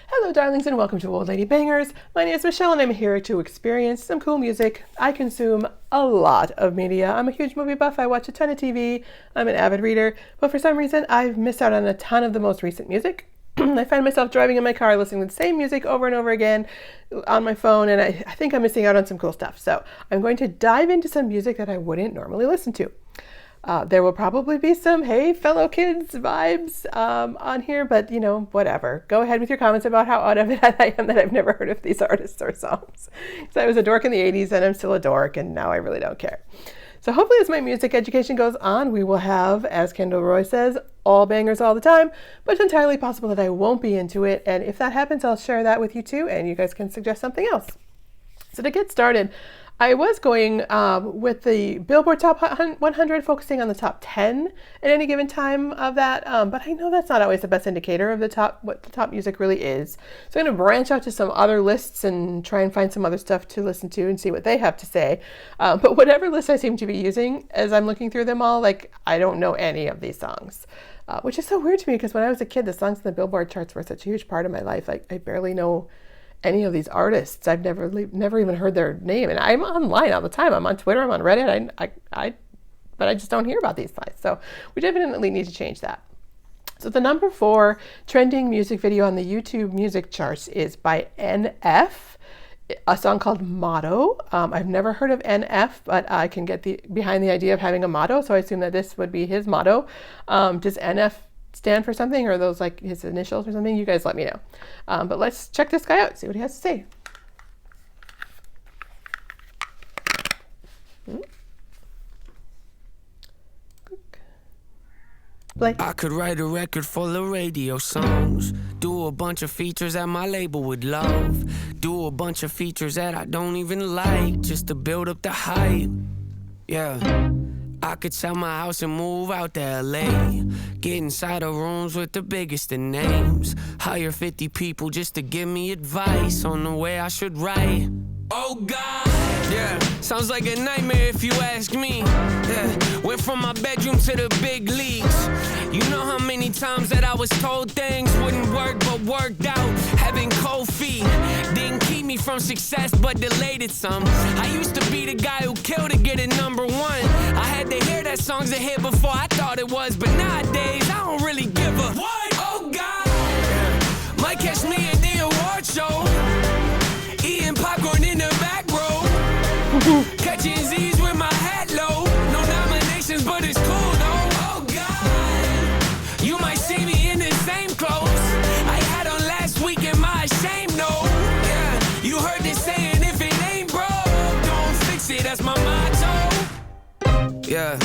Hello darlings and welcome to Old Lady Bangers. My name is Michelle and I'm here to experience some cool music. I consume a lot of media. I'm a huge movie buff. I watch a ton of TV. I'm an avid reader. But for some reason I've missed out on a ton of the most recent music. I find myself driving in my car listening to the same music over and over again on my phone, and I think I'm missing out on some cool stuff. So I'm going to dive into some music that I wouldn't normally listen to. There will probably be some hey fellow kids vibes on here, but you know, whatever. Go ahead with your comments about how out of it I am that I've never heard of these artists or songs. So I was a dork in the 80s and I'm still a dork, and now I really don't care. So hopefully as my music education goes on, we will have, as Kendall Roy says, all bangers all the time, but it's entirely possible that I won't be into it. And if that happens, I'll share that with you too, and you guys can suggest something else. So to get started, I was going with the Billboard Top 100, focusing on the top 10 at any given time of that. But I know that's not always the best indicator of what the top music really is. So I'm going to branch out to some other lists and try and find some other stuff to listen to and see what they have to say. But whatever list I seem to be using as I'm looking through them all, like I don't know any of these songs, which is so weird to me because when I was a kid, the songs in the Billboard charts were such a huge part of my life. Like I barely know any of these artists. I've never even heard their name, and I'm online all the time. I'm on Twitter, I'm on Reddit, but I just don't hear about these guys. So we definitely need to change that. So the number 4 trending music video on the YouTube music charts is by NF, a song called Motto. I've never heard of NF, but I can get behind the idea of having a motto, so I assume that this would be his motto. Does NF stand for something, or are those like his initials or something? You guys let me know. But let's check this guy out, see what he has to say. Play. I could write a record full of radio songs, do a bunch of features that my label would love, do a bunch of features that I don't even like, just to build up the hype. Yeah, I could sell my house and move out to LA, get inside of rooms with the biggest of names, hire 50 people just to give me advice on the way I should write. Oh God, yeah, sounds like a nightmare if you ask me. Yeah, went from my bedroom to the big leagues. You know how many times that I was told things wouldn't work but worked out. Having cold feet didn't keep me from success but delayed it some. I used to be the guy who killed to get it #1. I had to hear that song's a hit before I thought it was, but nowadays I don't really give a what? Oh God, yeah. Might catch me at the award show, eating popcorn in the back row, catching Z's with my hat low. No nominations, but it's cool though. Oh God, you might see me in the same clothes I had on last week in my shame no. Yeah, you heard this saying, if it ain't broke, don't fix it. That's my motto. Yeah,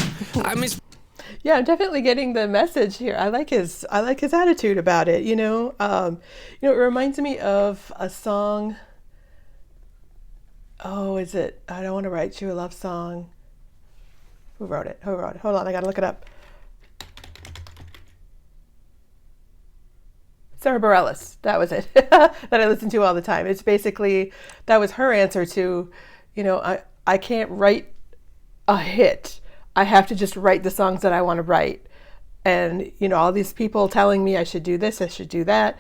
Yeah, I'm definitely getting the message here. I like his attitude about it. It reminds me of a song. Oh, is it? I Don't Want to Write You a Love Song. Who wrote it? Hold on, I gotta look it up. Sarah Bareilles. That was it. That I listen to all the time. It's basically, that was her answer to, I can't write a hit. I have to just write the songs that I want to write. And, all these people telling me I should do this, I should do that.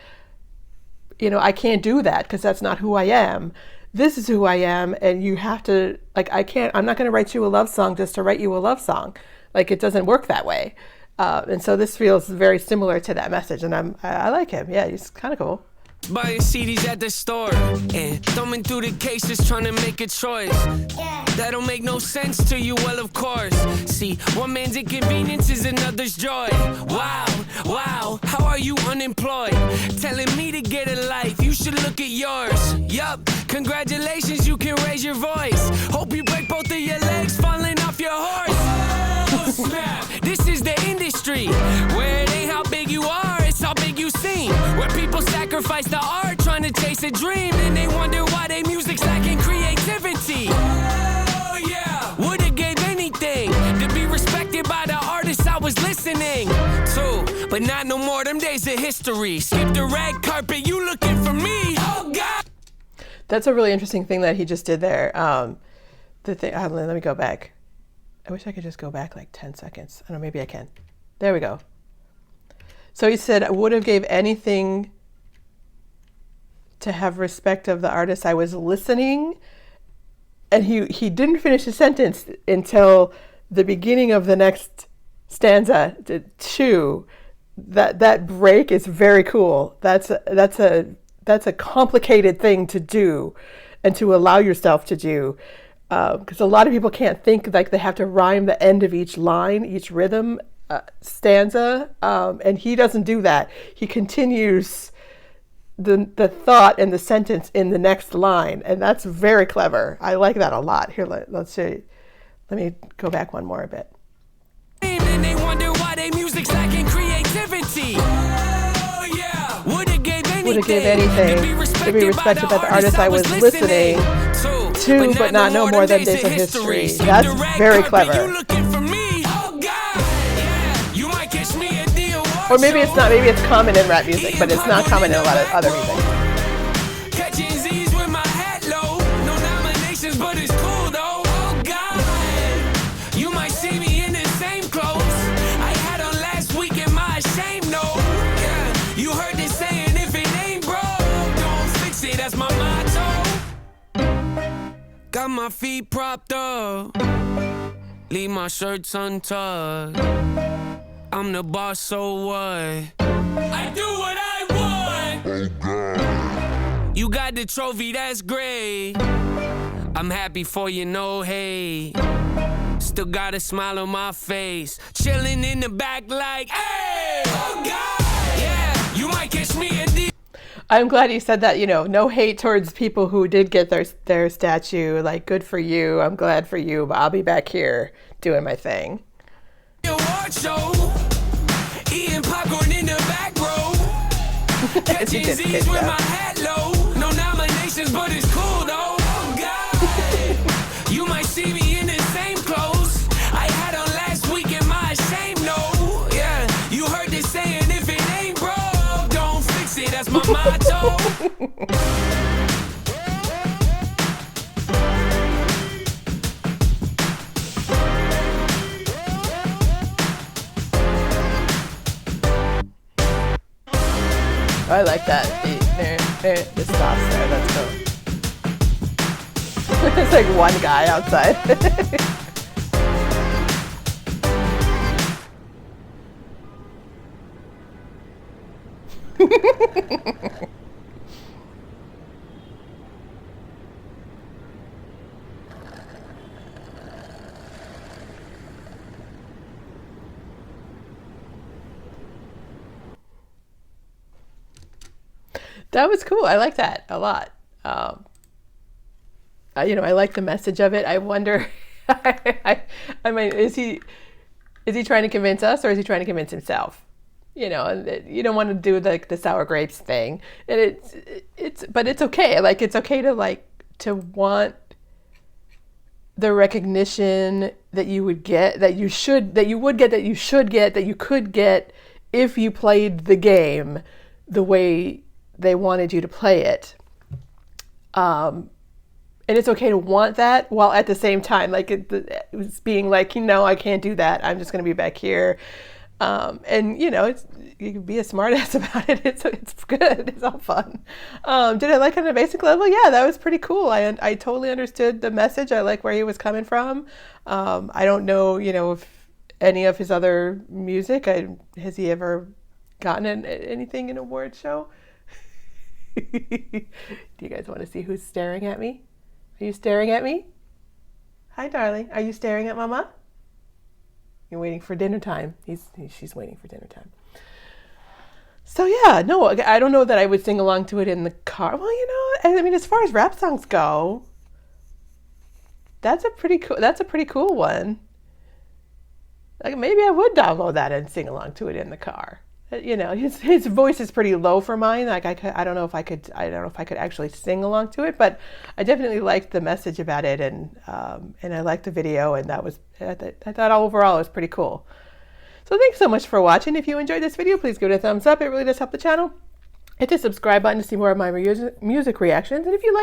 I can't do that because that's not who I am. This is who I am, and you have to, I'm not going to write you a love song just to write you a love song. It doesn't work that way. And so this feels very similar to that message, and I like him. Yeah, he's kind of cool. Buying CDs at the store and thumbing through the cases trying to make a choice. That don't make no sense to you, well of course. See, one man's inconvenience is another's joy. Wow, how are you unemployed? Telling me to get a life, you should look at yours. Yup, congratulations, you can raise your voice. Hope you break both of your legs falling off your horse. Oh, snap, this is the industry where it ain't how big you are, it's how big you seem. Where people sacrifice the art trying to chase a dream, and they wonder why their music's lacking creativity. Oh yeah, would've gave anything to be respected by the artists I was listening to, but not no more, them days of history. Skip the red carpet, you looking for me. Oh God. That's a really interesting thing that he just did there. Let me go back. I wish I could just go back like 10 seconds. I don't know, maybe I can. There we go. So he said, I would have gave anything to have respect of the artist. I was listening, and he didn't finish the sentence until the beginning of the next stanza, two. That break is very cool. That's a complicated thing to do, and to allow yourself to do, because a lot of people can't think like they have to rhyme the end of each line, each rhythm stanza, and he doesn't do that. He continues the thought and the sentence in the next line, and that's very clever. I like that a lot. Here, let's see. Let me go back one more a bit. And they wonder why they music's lacking creativity. Oh, yeah. Would give anything to be respected by the artist I was listening to, but not know more than days of history. That's very clever. Or maybe it's not. Maybe it's common in rap music, but it's not common in a lot of other music. Got my feet propped up, leave my shirts untucked. I'm the boss, so what? I do what I want. Oh God. You got the trophy, that's great. I'm happy for you, no hate. Still got a smile on my face, chilling in the back like, hey, oh God. Yeah, you might catch me at the. I'm glad you said that, no hate towards people who did get their statue. Like, good for you. I'm glad for you, but I'll be back here doing my thing. Show, eating popcorn in the back row. Catching Z's with my hat low. No nominations, but it's cool though. Oh God. You might see me in the same clothes I had on last week in my shame, no. Yeah, you heard this saying, if it ain't broke, don't fix it. That's my motto. I like that. The stops there. That's cool. It's like one guy outside. That was cool. I like that a lot. I like the message of it. I wonder, I mean, is he trying to convince us, or is he trying to convince himself? You don't want to do like the sour grapes thing, and but it's okay. Like, it's okay to want the recognition that you would get, that you should get, that you could get if you played the game the way they wanted you to play it. And it's okay to want that, while at the same time, like, it was being like, I can't do that. I'm just going to be back here. And you can be a smart ass about it. It's good. It's all fun. Did I like it on a basic level? Yeah, that was pretty cool. I totally understood the message. I like where he was coming from. I don't know, if any of his other music, has he ever gotten anything in an award show? Do you guys want to see who's staring at me? Are you staring at me? Hi, darling. Are you staring at Mama? You're waiting for dinner time. She's waiting for dinner time. So yeah, no, I don't know that I would sing along to it in the car. Well, I mean, as far as rap songs go, that's a pretty cool one. Like, maybe I would download that and sing along to it in the car. His voice is pretty low for mine. Like, I don't know if I could actually sing along to it, but I definitely liked the message about it, and I liked the video, and I thought overall it was pretty cool. So thanks so much for watching. If you enjoyed this video, please give it a thumbs up. It really does help the channel. Hit the subscribe button to see more of my music reactions, and if you'd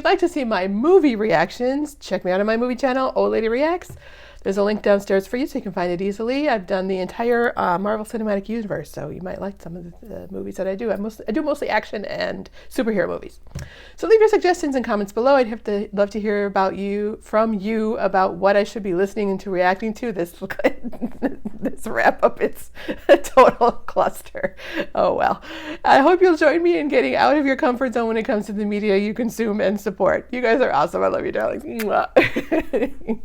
like to see my movie reactions, check me out on my movie channel, Old Lady Reacts. There's a link downstairs for you so you can find it easily. I've done the entire Marvel Cinematic Universe, so you might like some of the movies that I do. I do mostly action and superhero movies. So leave your suggestions and comments below. Love to hear from you about what I should be listening to, reacting to. This wrap up, it's a total cluster. Oh well. I hope you'll join me in getting out of your comfort zone when it comes to the media you consume and support. You guys are awesome. I love you, darlings. Mwah.